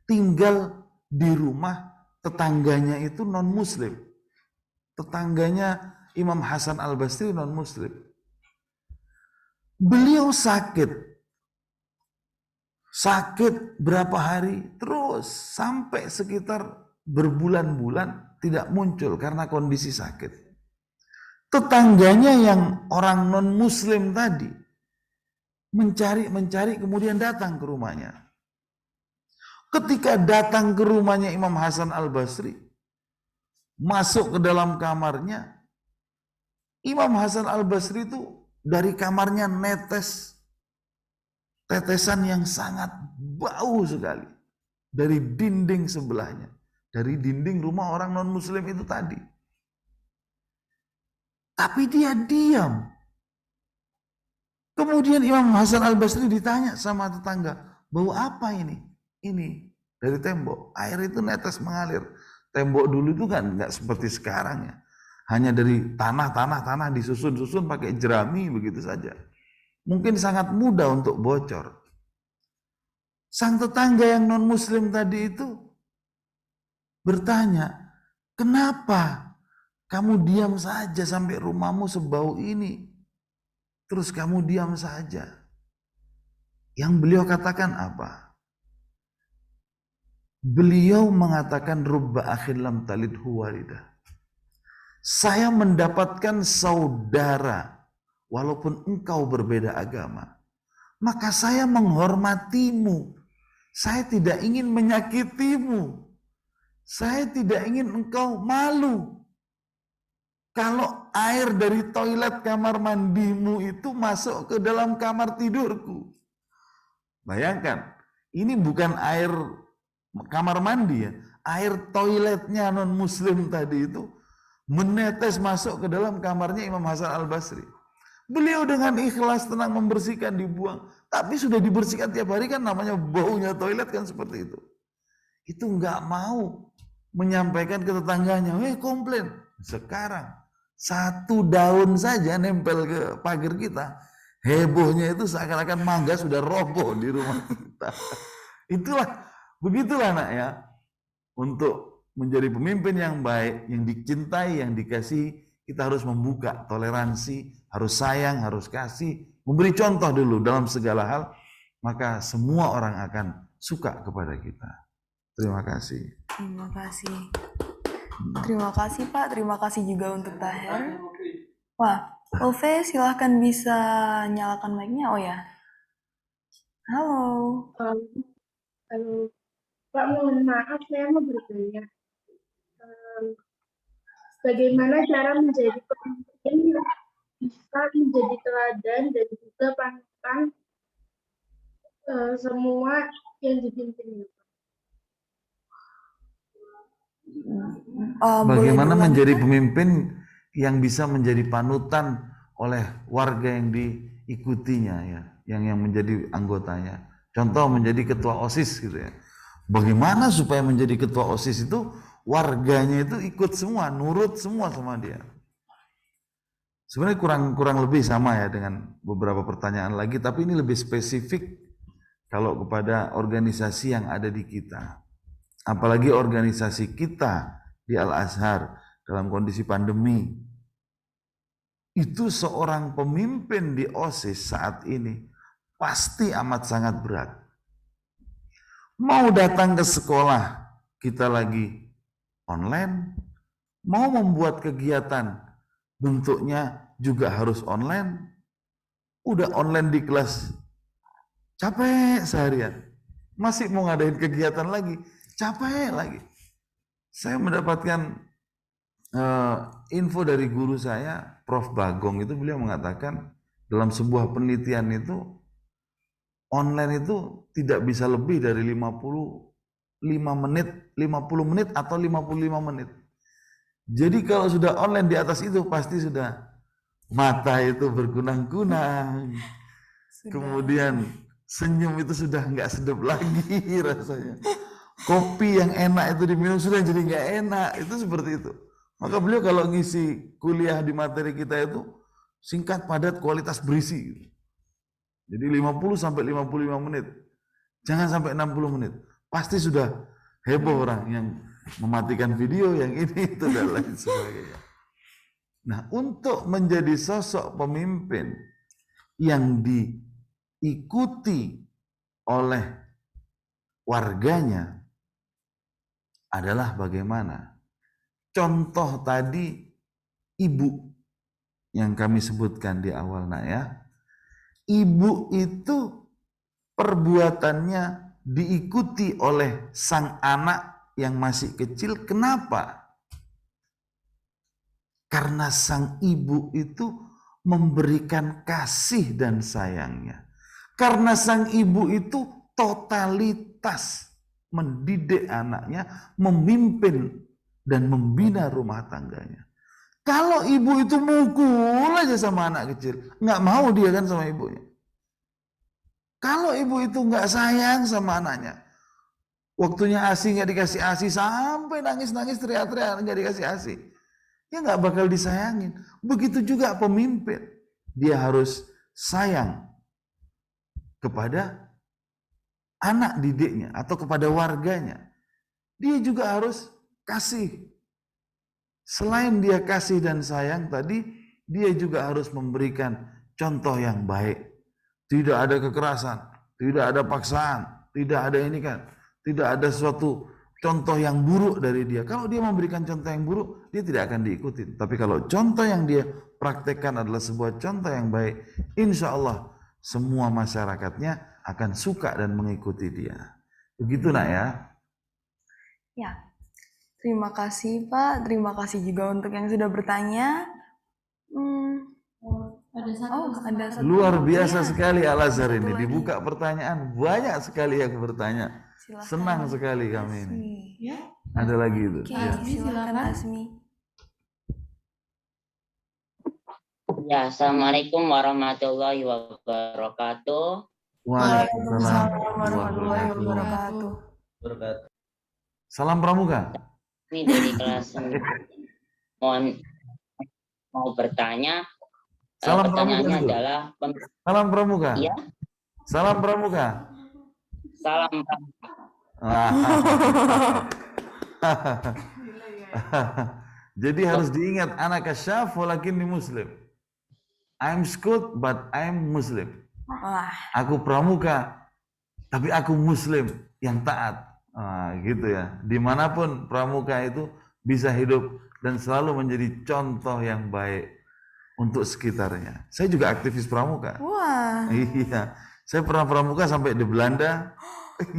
tinggal di rumah tetangganya itu non-muslim. Tetangganya Imam Hasan Al-Basri non-muslim. Beliau sakit berapa hari, terus sampai sekitar berbulan-bulan tidak muncul karena kondisi sakit. Tetangganya yang orang non-muslim tadi mencari kemudian datang ke rumahnya. Ketika datang ke rumahnya Imam Hasan Al-Basri, masuk ke dalam kamarnya, Imam Hasan Al-Basri itu dari kamarnya netes tetesan yang sangat bau sekali dari dinding sebelahnya, dari dinding rumah orang non-muslim itu tadi. Tapi dia diam. Kemudian Imam Hasan Al-Basri ditanya sama tetangga, bau apa ini? Ini dari tembok. Air itu netes mengalir. Tembok dulu itu kan nggak seperti sekarang ya. Hanya dari tanah disusun-susun pakai jerami begitu saja. Mungkin sangat mudah untuk bocor. Sang tetangga yang non-muslim tadi itu bertanya, kenapa kamu diam saja sampai rumahmu sebau ini? terus kamu diam saja. Yang beliau katakan apa? Beliau mengatakan rubba akhin lam talidhu walidah. Saya mendapatkan saudara walaupun engkau berbeda agama, maka saya menghormatimu. Saya tidak ingin menyakitimu. Saya tidak ingin engkau malu. Kalau air dari toilet kamar mandimu itu masuk ke dalam kamar tidurku. Bayangkan, ini bukan air kamar mandi ya. Air toiletnya non-muslim tadi itu menetes masuk ke dalam kamarnya Imam Hasan al-Basri. Beliau dengan ikhlas tenang membersihkan, dibuang. Tapi sudah dibersihkan tiap hari kan, namanya baunya toilet kan seperti itu. Itu nggak mau menyampaikan ke tetangganya, komplain. Sekarang 1 daun saja nempel ke pagar kita, hebohnya itu seakan-akan mangga sudah roboh di rumah kita. Begitulah nak ya. Untuk menjadi pemimpin yang baik, yang dicintai, yang dikasihi, kita harus membuka toleransi, harus sayang, harus kasih, memberi contoh dulu dalam segala hal, maka semua orang akan suka kepada kita. Terima kasih. Terima kasih. Terima kasih Pak, terima kasih juga untuk Taher. Wah, Ulve silahkan bisa nyalakan mic-nya. Oh ya. Halo. Halo. Pak, mohon maaf saya mau bertanya. Bagaimana cara menjadi pemimpin yang bisa menjadi teladan dan juga panutan semua yang dipimpinnya? Bagaimana menjadi pemimpin yang bisa menjadi panutan oleh warga yang diikutinya ya, yang menjadi anggotanya. Contoh menjadi ketua OSIS gitu ya. Bagaimana supaya menjadi ketua OSIS itu warganya itu ikut semua, nurut semua sama dia. Sebenarnya kurang lebih sama ya dengan beberapa pertanyaan lagi, tapi ini lebih spesifik kalau kepada organisasi yang ada di kita. Apalagi organisasi kita di Al-Azhar dalam kondisi pandemi. Itu seorang pemimpin di OSIS saat ini pasti amat sangat berat. Mau datang ke sekolah, kita lagi online. Mau membuat kegiatan, bentuknya juga harus online. Udah online di kelas, capek seharian. Masih mau ngadain kegiatan lagi, capek lagi. Saya mendapatkan info dari guru saya, Prof. Bagong itu, beliau mengatakan dalam sebuah penelitian itu online itu tidak bisa lebih dari 50 menit atau 55 menit. Jadi kalau sudah online di atas itu pasti sudah mata itu berkunang-kunang. Kemudian senyum itu sudah nggak sedap lagi rasanya. Kopi yang enak itu diminum sudah jadi nggak enak. Itu seperti itu. Maka beliau kalau ngisi kuliah di materi kita itu singkat, padat, kualitas, berisi. Jadi 50 sampai 55 menit. Jangan sampai 60 menit. Pasti sudah heboh orang yang mematikan video, yang ini itu dan lain sebagainya. Nah, untuk menjadi sosok pemimpin yang diikuti oleh warganya adalah bagaimana? Contoh tadi ibu yang kami sebutkan di awal nak ya. Ibu itu perbuatannya diikuti oleh sang anak yang masih kecil. Kenapa? Karena sang ibu itu memberikan kasih dan sayangnya. Karena sang ibu itu totalitas mendidik anaknya, memimpin dan membina rumah tangganya. Kalau ibu itu mukul aja sama anak kecil, nggak mau dia kan sama ibunya. Kalau ibu itu nggak sayang sama anaknya, waktunya ASI nggak dikasih ASI, sampai nangis-nangis teriak-teriak nggak dikasih ASI, ya nggak bakal disayangin. Begitu juga pemimpin, dia harus sayang kepada anak didiknya atau kepada warganya. Dia juga harus kasih. Selain dia kasih dan sayang tadi, dia juga harus memberikan contoh yang baik. Tidak ada kekerasan, tidak ada paksaan, tidak ada ini kan, tidak ada suatu contoh yang buruk dari dia. Kalau dia memberikan contoh yang buruk, dia tidak akan diikuti. Tapi kalau contoh yang dia praktekkan adalah sebuah contoh yang baik, insya Allah semua masyarakatnya akan suka dan mengikuti dia. Begitu nak ya. Ya, terima kasih Pak. Terima kasih juga untuk yang sudah bertanya. Ada satu. Ada satu. Luar biasa Iya. sekali Al-Azhar Satu ini. lagi. Dibuka pertanyaan, banyak sekali yang bertanya. Silakan. Senang sekali kami ini. Asmi. Ya. Ada lagi itu. Oke, Ya. Asmi, silakan silakan. Asmi. Ya, Assalamualaikum warahmatullahi wabarakatuh. Waalaikumsalam warahmatullahi wabarakatuh. Salam pramuka. Ini dari kelas 9. Mau bertanya. Salam Pertanyaannya pramuka. adalah Salam pramuka. Iya. Salam pramuka. Salam Jadi harus diingat, anak kasyaf walakin di muslim. I'm scout but I'm Muslim. Wah, Aku pramuka, tapi aku Muslim yang taat. Gitu ya. Dimanapun pramuka itu bisa hidup dan selalu menjadi contoh yang baik untuk sekitarnya. Saya juga aktivis pramuka. wah, Iya, saya pernah pramuka sampai di Belanda.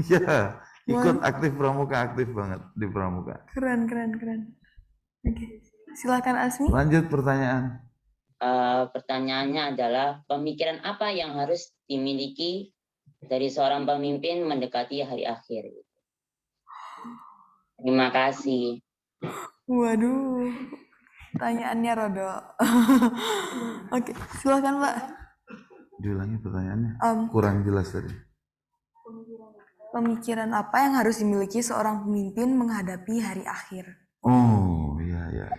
Iya, ikut aktif pramuka, aktif banget di pramuka. keren. Oke, silakan Asmi. Lanjut pertanyaan. Pertanyaannya adalah pemikiran apa yang harus dimiliki dari seorang pemimpin mendekati hari akhir? Terima kasih. Waduh, pertanyaannya Rodo. Oke, silakan Pak. Diulangi pertanyaannya. Em, Kurang jelas tadi. Pemikiran apa yang harus dimiliki seorang pemimpin menghadapi hari akhir? Oh, iya.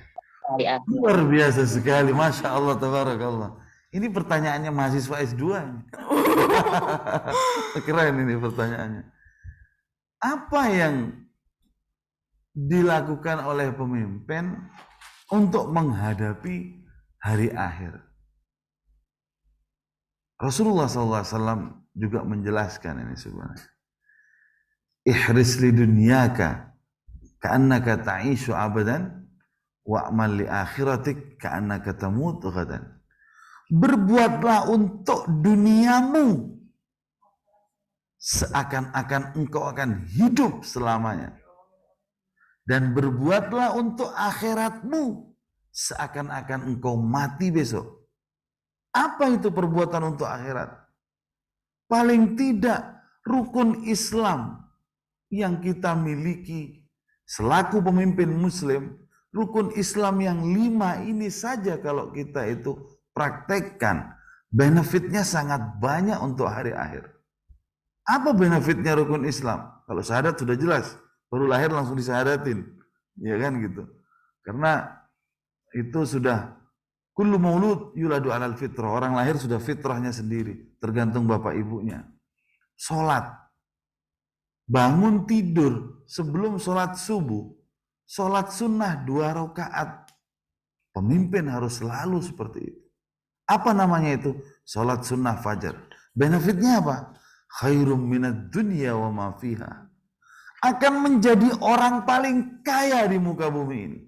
Hari akhir. Luar biasa sekali, Masya Allah, tabarakallah. Ini pertanyaannya mahasiswa S2 ini. Keren ini pertanyaannya. Apa yang dilakukan oleh pemimpin untuk menghadapi hari akhir? Rasulullah SAW juga menjelaskan ini sebenarnya. Ihris li dunyaka ka'annaka ta'ishu abadan wa'mal li akhiratik ka'annaka tamut ghadan. Berbuatlah untuk duniamu seakan-akan engkau akan hidup selamanya. Dan berbuatlah untuk akhiratmu seakan-akan engkau mati besok. Apa itu perbuatan untuk akhirat? Paling tidak rukun Islam yang kita miliki selaku pemimpin muslim, rukun Islam yang 5 ini saja kalau kita itu praktekkan, benefitnya sangat banyak untuk hari akhir. Apa benefitnya rukun Islam? Kalau syahadat sudah jelas, baru lahir langsung disyahadatin, ya kan gitu. Karena itu sudah kullu maulud yuladu alal fitrah, orang lahir sudah fitrahnya sendiri, tergantung bapak ibunya. Sholat, bangun tidur sebelum sholat subuh, sholat sunnah 2 rakaat. Pemimpin harus selalu seperti itu. Apa namanya itu? Sholat sunnah fajar. Benefitnya apa? Khairum minad dunya wa ma fiha. Akan menjadi orang paling kaya di muka bumi ini.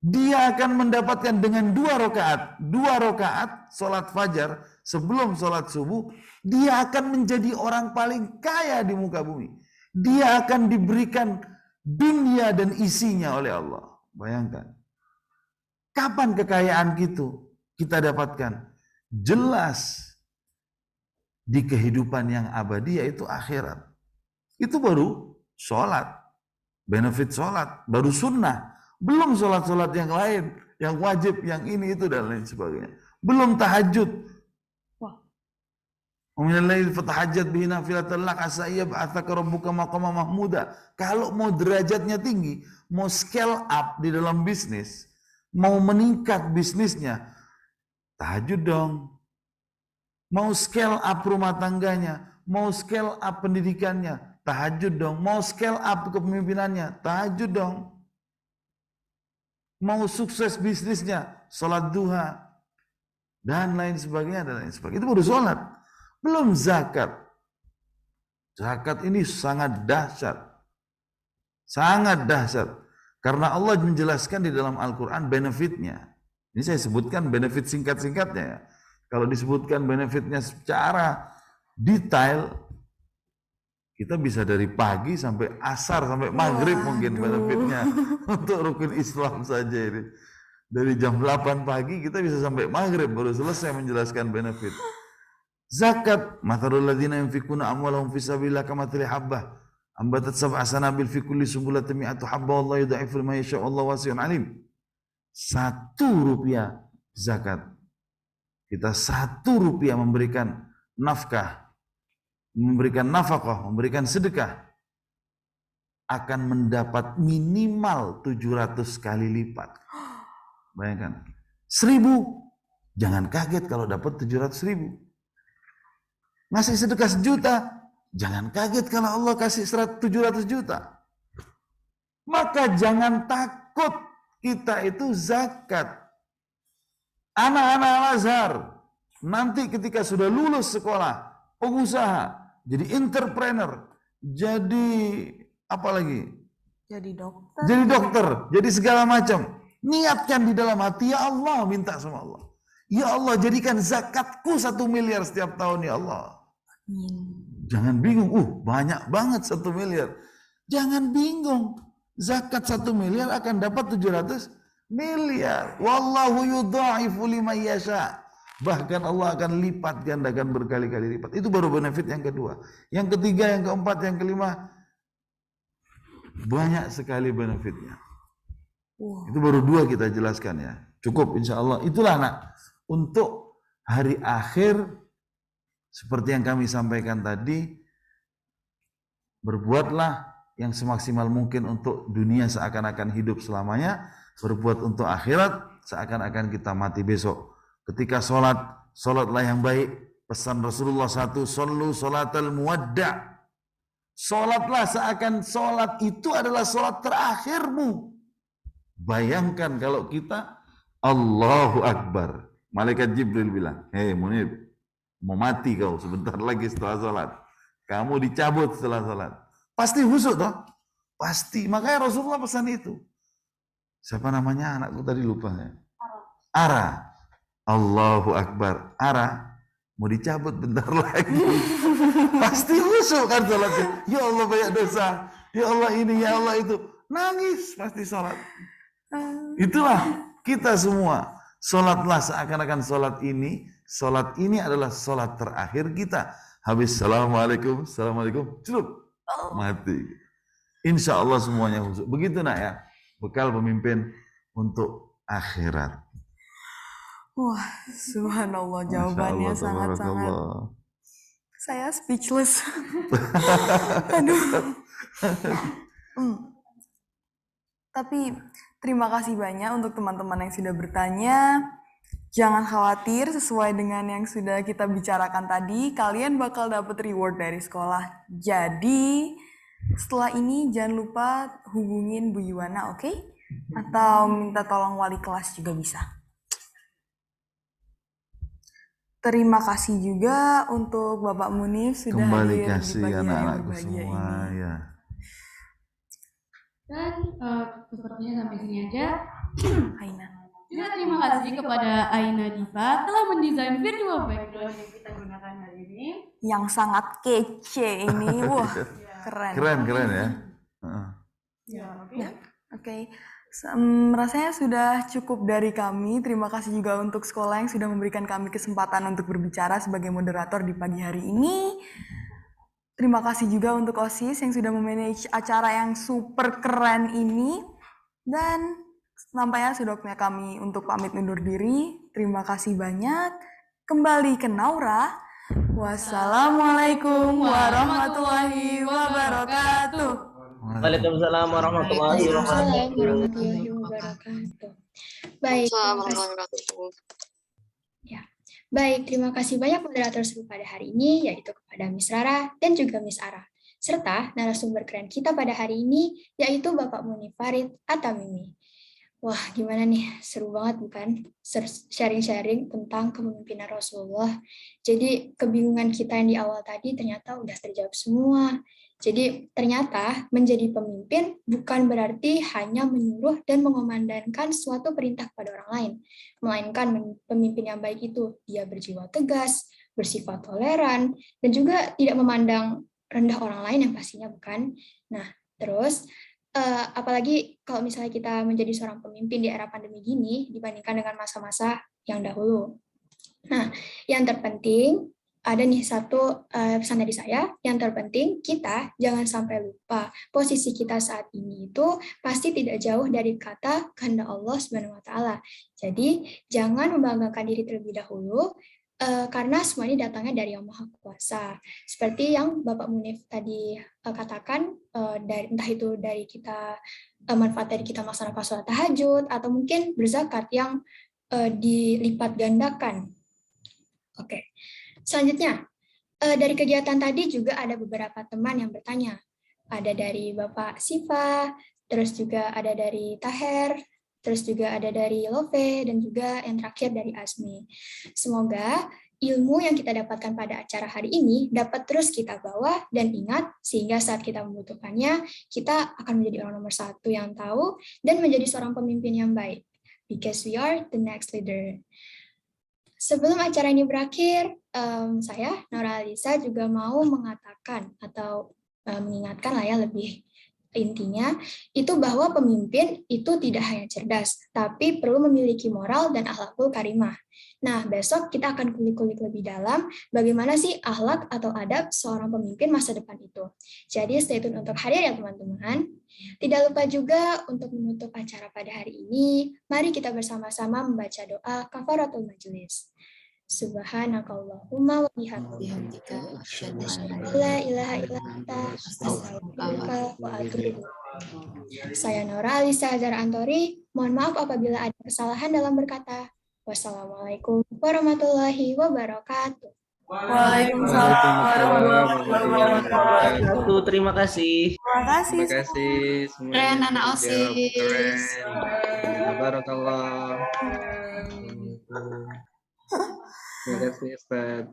Dia akan mendapatkan dengan 2 rakaat. 2 rakaat sholat fajar sebelum sholat subuh. Dia akan menjadi orang paling kaya di muka bumi. Dia akan diberikan dunia dan isinya oleh Allah. Bayangkan. Kapan kekayaan itu kita dapatkan? Jelas di kehidupan yang abadi, yaitu akhirat. Itu baru sholat. Benefit sholat. Baru sunnah. Belum sholat-sholat yang lain. Yang wajib, yang ini, itu, dan lain sebagainya. Belum tahajud. Kalau mau derajatnya tinggi, mau scale up di dalam bisnis, mau meningkat bisnisnya, tahajud dong. Mau scale up rumah tangganya, mau scale up pendidikannya, tahajud dong. Mau scale up kepemimpinannya, tahajud dong. Mau sukses bisnisnya, sholat duha. dan lain sebagainya dan lain sebagainya. Itu baru sholat, belum zakat. Zakat ini sangat dahsyat, karena Allah menjelaskan di dalam Al-Quran benefitnya. Ini saya sebutkan benefit singkat-singkatnya ya. Kalau disebutkan benefitnya secara detail, kita bisa dari pagi sampai asar sampai maghrib mungkin benefitnya untuk rukun Islam saja ini. Dari jam 8 pagi kita bisa sampai maghrib baru selesai menjelaskan benefit. Zakat, mathalul ladzina yunfikuna amwalahum fi sabilillah kamathali habbah ambatat sab'a sanabil fi kulli sunbulatin mi'atu habbah wallahu yudha'ifu liman yasha' wallahu wasi'un alim. 1 rupiah zakat. Kita 1 rupiah memberikan nafkah, memberikan nafkah, memberikan sedekah, akan mendapat minimal 700 kali lipat. Bayangkan, 1.000, jangan kaget kalau dapat 700.000. Ngasih sedekah 1 juta, jangan kaget kalau Allah kasih 700 juta. Maka jangan takut, kita itu zakat. Anak-anak Al-Azhar nanti ketika sudah lulus sekolah, pengusaha, jadi entrepreneur, jadi apa lagi? Jadi dokter, jadi segala macam. Niatkan di dalam hati, ya Allah, minta sama Allah. Ya Allah, jadikan zakatku 1 miliar setiap tahun, ya Allah. Jangan bingung, banyak banget 1 miliar. Jangan bingung, zakat 1 miliar akan dapat 700 miliar. Wallahu yudha'ifu liman yasha. Bahkan Allah akan lipat gandakan berkali-kali lipat. Itu baru benefit yang kedua. Yang ketiga, yang keempat, yang kelima, banyak sekali benefitnya. Itu baru 2 kita jelaskan ya. Cukup insya Allah. Itulah nak, untuk hari akhir seperti yang kami sampaikan tadi, berbuatlah yang semaksimal mungkin untuk dunia seakan-akan hidup selamanya, berbuat untuk akhirat seakan-akan kita mati besok. Ketika sholat, sholatlah yang baik. Pesan Rasulullah 1, shollu sholatal muwadda'. Sholatlah seakan sholat itu adalah sholat terakhirmu. Bayangkan kalau kita Allahu Akbar, malaikat Jibril bilang, hei Munib, mau mati kau sebentar lagi setelah sholat. Kamu dicabut setelah sholat. Pasti khusyuk toh? Pasti. Makanya Rasulullah pesan itu. Siapa namanya anakku tadi lupa ya? Ara. Allahu Akbar. Ara. Mau dicabut bentar lagi. Pasti khusyuk kan sholatnya. Ya Allah banyak dosa. Ya Allah ini, ya Allah itu. Nangis pasti sholat. Itulah kita semua. Sholatlah seakan-akan sholat ini adalah sholat terakhir kita. Habis assalamualaikum, cukup, mati. Insya Allah semuanya khusyuk. Begitu nak ya, bekal pemimpin untuk akhirat. Wah, subhanallah, jawabannya sangat-sangat. Saya speechless. Aduh. Tapi terima kasih banyak untuk teman-teman yang sudah bertanya. Jangan khawatir, sesuai dengan yang sudah kita bicarakan tadi, kalian bakal dapat reward dari sekolah. Jadi, setelah ini jangan lupa hubungin Bu Yuwana, oke? Atau minta tolong wali kelas juga bisa. Terima kasih juga untuk Bapak Munif sudah kembali hadir kasih di pagi hari anak-anakku berbahagia semua ini. ya. Dan sepertinya sampai sini aja. Aina. Juga terima kasih kepada Aina Diva telah mendesain virtual background yang kita gunakan hari ini. Yang sangat kece ini, wah keren. Keren ya. Ya, Oke. Rasanya sudah cukup dari kami. Terima kasih juga untuk sekolah yang sudah memberikan kami kesempatan untuk berbicara sebagai moderator di pagi hari ini. Terima kasih juga untuk OSIS yang sudah memanage acara yang super keren ini. Dan nampaknya sudah waktunya kami untuk pamit undur diri. Terima kasih banyak. Kembali ke Naura. Wassalamualaikum warahmatullahi wabarakatuh. Waalaikumsalam warahmatullahi wabarakatuh. Baik. Ya. Baik, terima kasih banyak moderator seru pada hari ini, yaitu kepada Miss Rara dan juga Miss Ara. Serta narasumber keren kita pada hari ini, yaitu Bapak Munif Farid Atamimi. Wah, gimana nih? Seru banget bukan? Sharing-sharing tentang kepemimpinan Rasulullah. Jadi kebingungan kita yang di awal tadi ternyata udah terjawab semua. Jadi ternyata menjadi pemimpin bukan berarti hanya menyuruh dan mengomandangkan suatu perintah pada orang lain. Melainkan pemimpin yang baik itu dia berjiwa tegas, bersifat toleran, dan juga tidak memandang rendah orang lain yang pastinya bukan. Nah, terus apalagi kalau misalnya kita menjadi seorang pemimpin di era pandemi gini dibandingkan dengan masa-masa yang dahulu. Nah, yang terpenting ada nih satu pesan dari saya, yang terpenting kita jangan sampai lupa posisi kita saat ini itu pasti tidak jauh dari kata kehendak Allah Subhanahu wa taala. Jadi, jangan membanggakan diri terlebih dahulu karena semua ini datangnya dari Yang Maha Kuasa. Seperti yang Bapak Munif tadi katakan, dari entah itu dari kita manfaat dari kita melaksanakan sholat tahajud atau mungkin berzakat yang dilipat gandakan. Oke. Selanjutnya, dari kegiatan tadi juga ada beberapa teman yang bertanya. Ada dari Bapak Siva, terus juga ada dari Taher, terus juga ada dari Love, dan juga yang terakhir dari Asmi. Semoga ilmu yang kita dapatkan pada acara hari ini dapat terus kita bawa dan ingat, sehingga saat kita membutuhkannya, kita akan menjadi orang nomor 1 yang tahu dan menjadi seorang pemimpin yang baik. Because we are the next leader. Sebelum acara ini berakhir, saya, Nora Alisa, juga mau mengatakan atau mengingatkan lah ya lebih intinya, itu bahwa pemimpin itu tidak hanya cerdas, tapi perlu memiliki moral dan akhlakul karimah. Nah, besok kita akan kulik-kulik lebih dalam bagaimana sih akhlak atau adab seorang pemimpin masa depan itu. Jadi stay tune untuk hadir ya teman-teman. Tidak lupa juga untuk menutup acara pada hari ini, mari kita bersama-sama membaca doa kafaratul majelis. Subhanakallahumma wa bihamdika asyhadu an la ilaha illa anta astaghfiruka wa atubu ilaik. Saya Nora Alisa Azhar Antori, mohon maaf apabila ada kesalahan dalam berkata. Wassalamualaikum warahmatullahi wabarakatuh. Waalaikumsalam warahmatullahi wabarakatuh. Terima kasih. Terima kasih semuanya. Keren anak Jawab OSIS. keren. Barakallah. Terima kasih Ustaz.